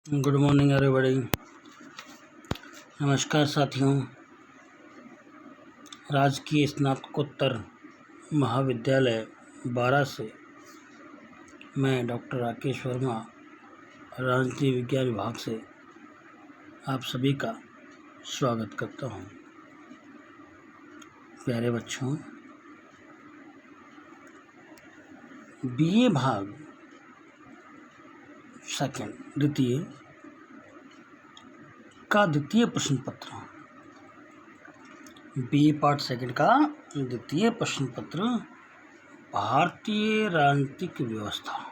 Good morning everybody. नमस्कार साथियों। राजकीय स्नातकोत्तर महाविद्यालय 12 से मैं डॉक्टर राकेश वर्मा राजनीति विज्ञान विभाग से आप सभी का स्वागत करता हूं। प्यारे बच्चों, बीए भाग सेकंड द्वितीय का द्वितीय प्रश्न पत्र, बीए पार्ट सेकंड का द्वितीय प्रश्न पत्र भारतीय राजनीतिक व्यवस्था,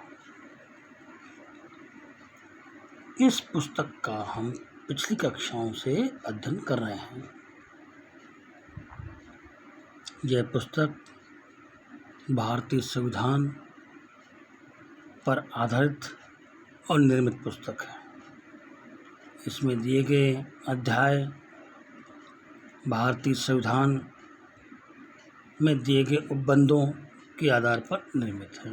इस पुस्तक का हम पिछली कक्षाओं से अध्ययन कर रहे हैं। यह पुस्तक भारतीय संविधान पर आधारित और निर्मित पुस्तक है। इसमें दिए गए अध्याय भारतीय संविधान में दिए गए उपबंधों के आधार पर निर्मित है।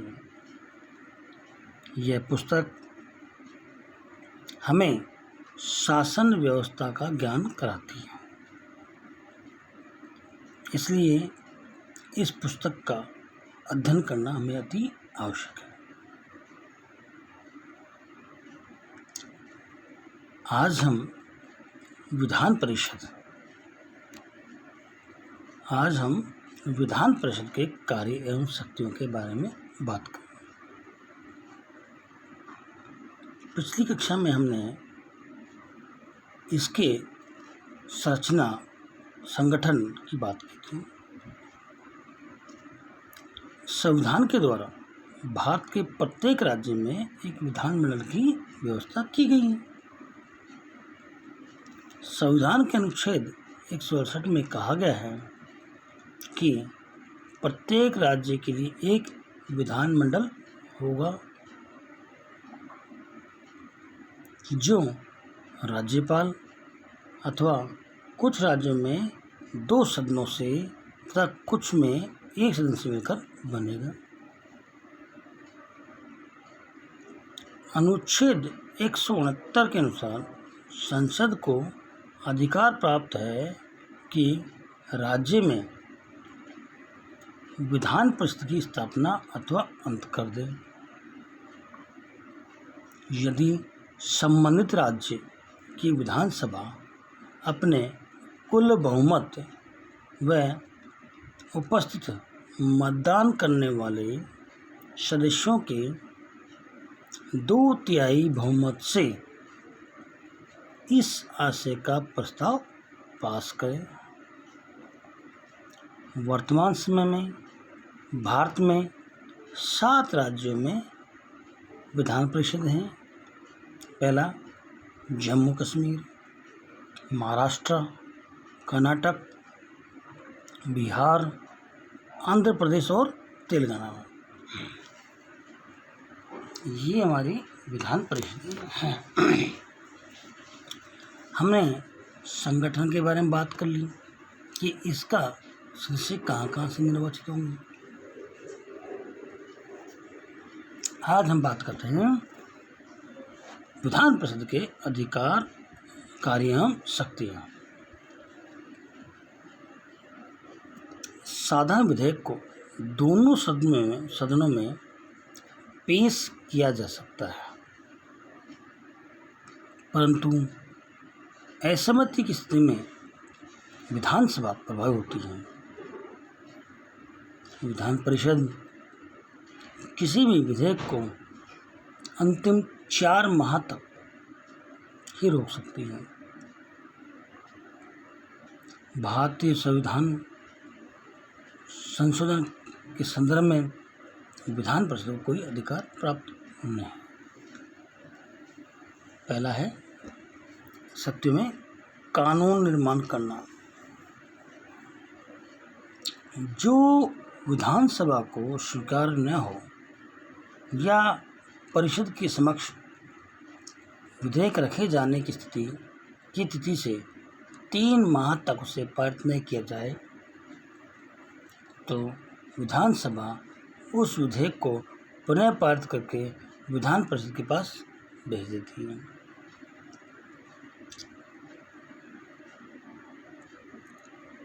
यह पुस्तक हमें शासन व्यवस्था का ज्ञान कराती है, इसलिए इस पुस्तक का अध्ययन करना हमें अति आवश्यक है। आज हम विधान परिषद के कार्य एवं शक्तियों के बारे में बात करेंगे। पिछली कक्षा में हमने इसके संरचना संगठन की बात की थी। संविधान के द्वारा भारत के प्रत्येक राज्य में एक विधानमंडल की व्यवस्था की गई है। संविधान के अनुच्छेद 168 में कहा गया है कि प्रत्येक राज्य के लिए एक विधानमंडल होगा, जो राज्यपाल अथवा कुछ राज्यों में 2 सदनों से तथा कुछ में 1 सदन से मिलकर बनेगा। अनुच्छेद 169 के अनुसार संसद को अधिकार प्राप्त है कि राज्य में विधान परिषद की स्थापना अथवा अंत कर दे। यदि संबंधित राज्य की विधानसभा अपने कुल बहुमत व उपस्थित मतदान करने वाले सदस्यों के 2/3 बहुमत से इस आशय का प्रस्ताव पास करें। वर्तमान समय में भारत में 7 राज्यों में विधान परिषद हैं। पहला जम्मू कश्मीर, महाराष्ट्र, कर्नाटक, बिहार, आंध्र प्रदेश और तेलंगाना। ये हमारी विधान परिषद है। हमने संगठन के बारे में बात कर ली कि इसका सदस्य कहाँ से निर्वाचित होंगे। आज हम बात करते हैं विधान परिषद के अधिकार, कार्य एवं शक्तियाँ। साधारण विधेयक को दोनों सदनों में पेश किया जा सकता है, परंतु असहमति की स्थिति में विधानसभा प्रभावी होती है। विधान परिषद किसी भी विधेयक को अंतिम 4 माह तक ही रोक सकती है। भारतीय संविधान संशोधन के संदर्भ में विधान परिषद को कोई अधिकार प्राप्त नहीं है। पहला है सत्य में कानून निर्माण करना। जो विधानसभा को स्वीकार न हो या परिषद के समक्ष विधेयक रखे जाने की तिथि से 3 माह तक उसे पारित नहीं किया जाए, तो विधानसभा उस विधेयक को पुनः पारित करके विधान परिषद के पास भेज देती है।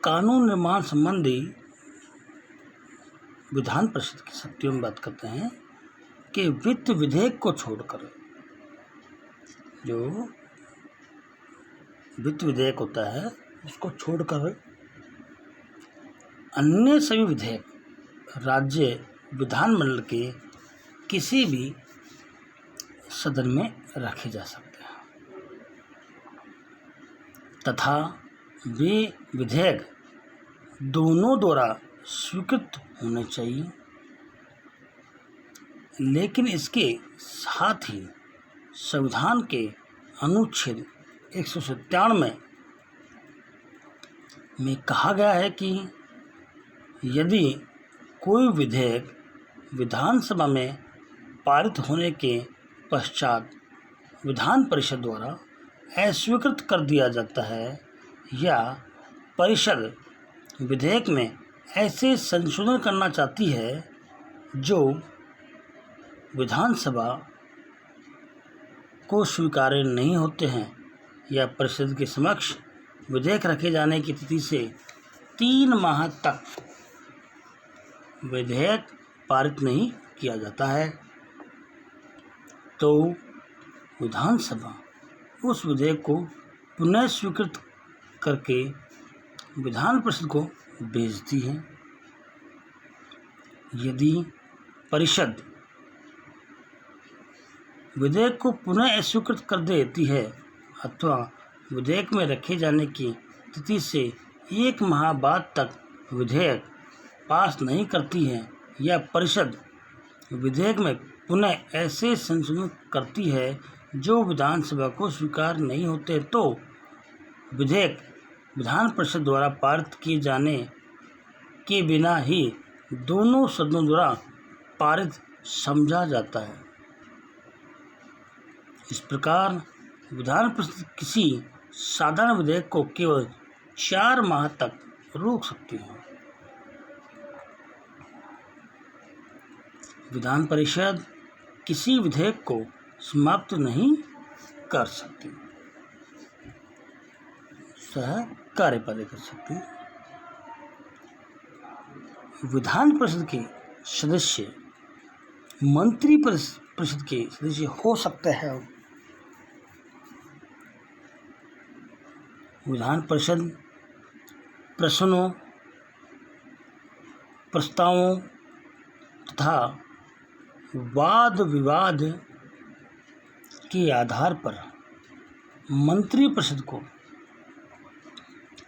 कानून निर्माण संबंधी विधान परिषद की शक्तियों में बात करते हैं कि वित्त विधेयक को छोड़कर, जो वित्त विधेयक होता है उसको छोड़कर अन्य सभी विधेयक राज्य विधानमंडल के किसी भी सदन में रखे जा सकते हैं तथा वे विधेयक दोनों द्वारा स्वीकृत होने चाहिए। लेकिन इसके साथ ही संविधान के अनुच्छेद 197 में कहा गया है कि यदि कोई विधेयक विधानसभा में पारित होने के पश्चात विधान परिषद द्वारा अस्वीकृत कर दिया जाता है या परिषद विधेयक में ऐसे संशोधन करना चाहती है जो विधानसभा को स्वीकार्य नहीं होते हैं या परिषद के समक्ष विधेयक रखे जाने की तिथि से 3 माह तक विधेयक पारित नहीं किया जाता है, तो विधानसभा उस विधेयक को पुनः स्वीकृत करके विधान परिषद को भेजती है। यदि परिषद विधेयक को पुनः अस्वीकृत कर देती है अथवा विधेयक में रखे जाने की तिथि से 1 माह बाद तक विधेयक पास नहीं करती है या परिषद विधेयक में पुनः ऐसे संशोधन करती है जो विधानसभा को स्वीकार नहीं होते, तो विधेयक विधान परिषद द्वारा पारित किए जाने के बिना ही दोनों सदनों द्वारा पारित समझा जाता है। इस प्रकार विधान परिषद किसी साधारण विधेयक को केवल 4 माह तक रोक सकती है। विधान परिषद किसी विधेयक को समाप्त नहीं कर सकती, सह कार्यपालित कर सकती। विधान परिषद के सदस्य मंत्री परिषद के सदस्य हो सकते हैं। विधान परिषद प्रश्नों, प्रस्तावों तथा वाद विवाद के आधार पर मंत्री परिषद को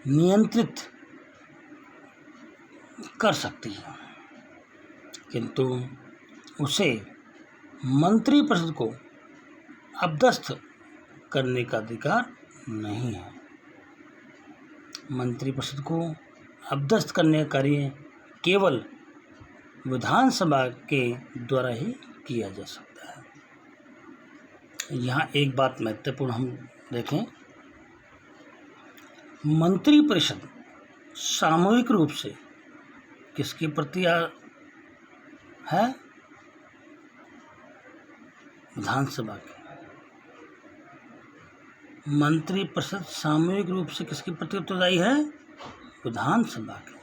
नियंत्रित कर सकती है, किंतु उसे मंत्री परिषद को अपदस्थ करने का अधिकार नहीं है। मंत्री परिषद को अपदस्थ करने का कार्य केवल विधानसभा के द्वारा ही किया जा सकता है। यहाँ एक बात महत्वपूर्ण हम देखें, मंत्री परिषद सामूहिक रूप से किसके प्रति है? विधानसभा के। मंत्री परिषद सामूहिक रूप से किसके प्रति उत्तरदायी है? विधानसभा के।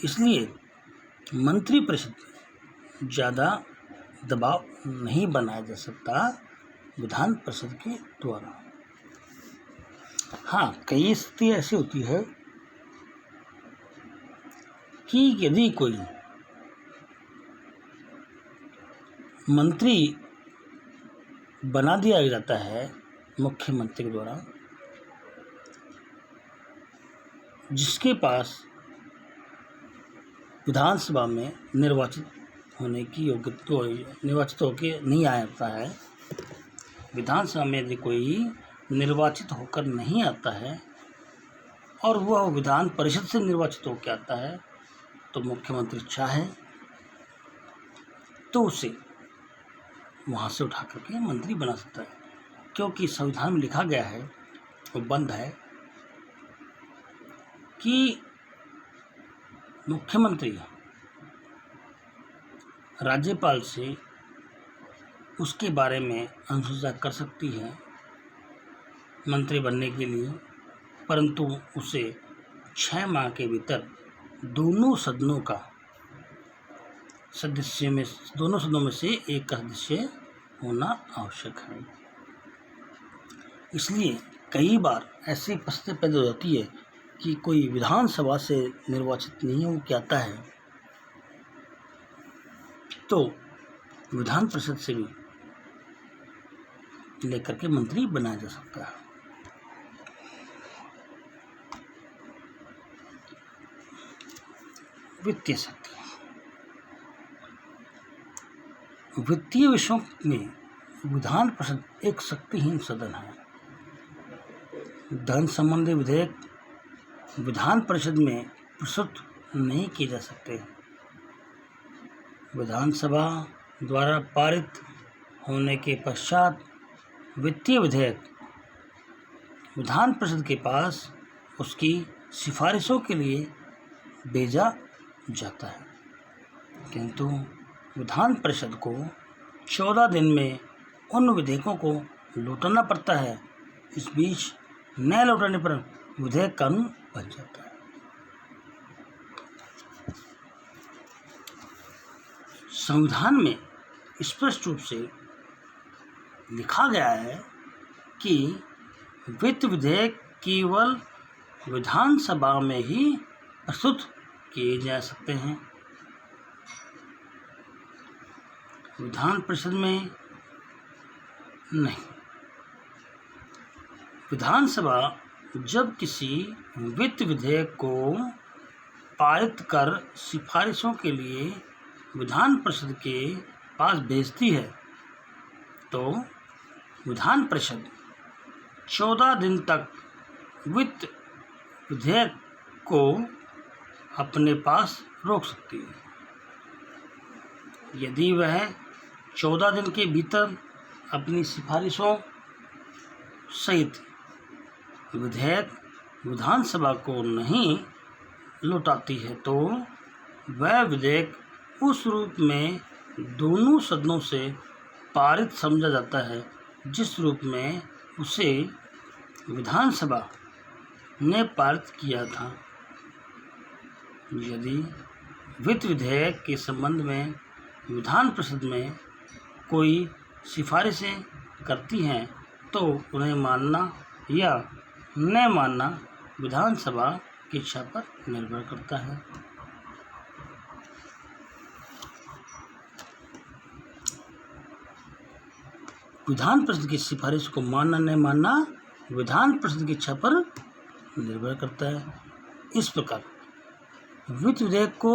इसलिए मंत्री परिषद ज़्यादा दबाव नहीं बनाया जा सकता विधान परिषद के द्वारा। हाँ, कई स्थिति ऐसी होती है कि यदि कोई मंत्री बना दिया जाता है मुख्यमंत्री के द्वारा, जिसके पास विधानसभा में निर्वाचित होने की योग्यता, निर्वाचित होकर नहीं आता है, विधानसभा में यदि कोई निर्वाचित होकर नहीं आता है और वह विधान परिषद से निर्वाचित होकर आता है, तो मुख्यमंत्री चाहे तो उसे वहाँ से उठा करके मंत्री बना सकता है, क्योंकि संविधान में लिखा गया है, वो बंद है कि मुख्यमंत्री राज्यपाल से उसके बारे में अनुशंसा कर सकती है मंत्री बनने के लिए, परंतु उसे 6 माह के भीतर दोनों सदनों में से एक का सदस्य होना आवश्यक है। इसलिए कई बार ऐसी परिस्थिति पैदा हो जाती है कि कोई विधानसभा से निर्वाचित नहीं हो के आता है तो विधान परिषद से भी लेकर के मंत्री बनाया जा सकता है। वित्तीय शक्ति। वित्तीय विषयों में विधान परिषद एक शक्तिहीन सदन है। धन संबंधी विधेयक विधान परिषद में प्रस्तुत नहीं किए जा सकते। विधानसभा द्वारा पारित होने के पश्चात वित्तीय विधेयक विधान परिषद के पास उसकी सिफारिशों के लिए भेजा जाता है, किंतु विधान परिषद को 14 दिन में उन विधेयकों को लौटाना पड़ता है। इस बीच न लौटाने पर विधेयक कानून बन जाता है। संविधान में स्पष्ट रूप से लिखा गया है कि वित्त विधेयक केवल विधानसभा में ही प्रस्तुत किए जा सकते हैं। विधान परिषद में नहीं। विधानसभा जब किसी वित्त विधेयक को पारित कर सिफारिशों के लिए विधान परिषद के पास भेजती है तो विधान परिषद 14 दिन तक वित्त विधेयक को अपने पास रोक सकती है। यदि वह 14 दिन के भीतर अपनी सिफारिशों सहित विधेयक विधानसभा को नहीं लौटाती है तो वह विधेयक उस रूप में दोनों सदनों से पारित समझा जाता है जिस रूप में उसे विधानसभा ने पारित किया था। यदि वित्त विधेयक के संबंध में विधान परिषद में कोई सिफारिशें करती हैं तो उन्हें मानना या न मानना विधानसभा की इच्छा पर निर्भर करता है। विधान परिषद की सिफारिश को मानना न मानना विधान परिषद की इच्छा पर निर्भर करता है। इस प्रकार वित्त विधेयक को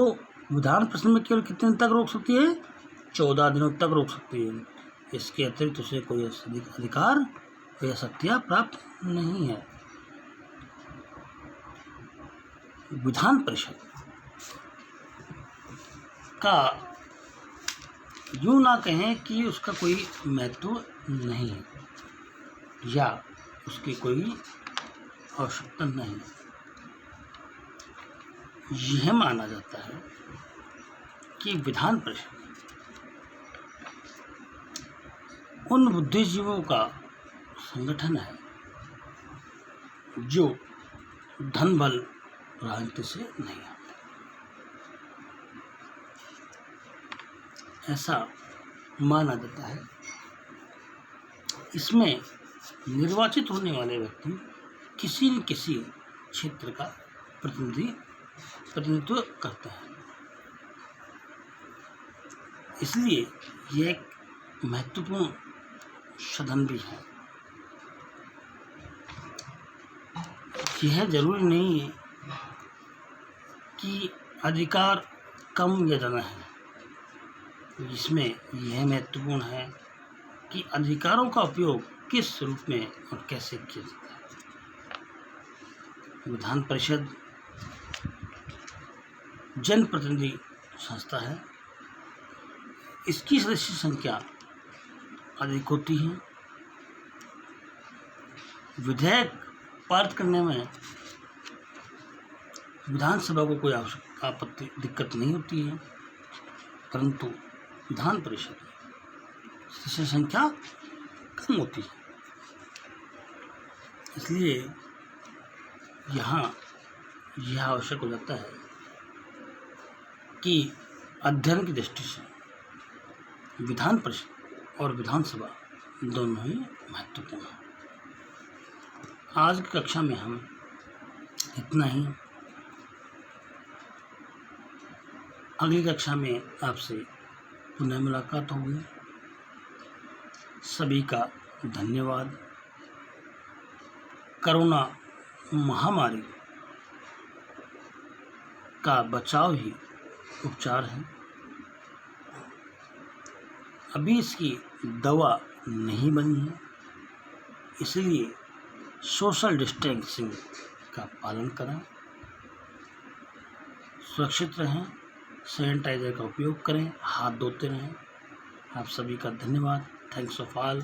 विधान परिषद में केवल कितने दिन तक रोक सकती है? 14 दिनों तक रोक सकती है। इसके अतिरिक्त उसे कोई अधिकार या शक्तियाँ प्राप्त नहीं है। विधान परिषद का यूँ ना कहें कि उसका कोई महत्व नहीं है या उसकी कोई आवश्यकता नहीं। यह माना जाता है कि विधान परिषद उन बुद्धिजीवों का संगठन है जो धन बल राजनीति से नहीं आते। ऐसा माना जाता है। इसमें निर्वाचित होने वाले व्यक्ति किसी न किसी क्षेत्र का प्रतिनिधित्व करते हैं। इसलिए यह एक महत्वपूर्ण सदन भी है। यह जरूरी नहीं है कि अधिकार कम या ज़्यादा है। इसमें यह महत्वपूर्ण है कि अधिकारों का उपयोग किस रूप में और कैसे किया जाता है। विधान परिषद जनप्रतिनिधि संस्था है। इसकी सदस्य संख्या अधिक होती है। विधेयक पारित करने में विधानसभा को कोई आपत्ति दिक्कत नहीं होती है, परंतु विधान परिषद सदस्य संख्या कम होती है। इसलिए यहाँ यह आवश्यक हो जाता है कि अध्ययन की दृष्टि से विधान परिषद और विधानसभा दोनों ही महत्वपूर्ण हैं। आज की कक्षा में हम इतना ही। अगली कक्षा में आपसे पुनः मुलाकात होगी। सभी का धन्यवाद। कोरोना महामारी का बचाव ही उपचार है। अभी इसकी दवा नहीं बनी है, इसलिए सोशल डिस्टेंसिंग का पालन करें, सुरक्षित रहें, सैनिटाइजर का उपयोग करें, हाथ धोते रहें। आप सभी का धन्यवाद। Thanks of all.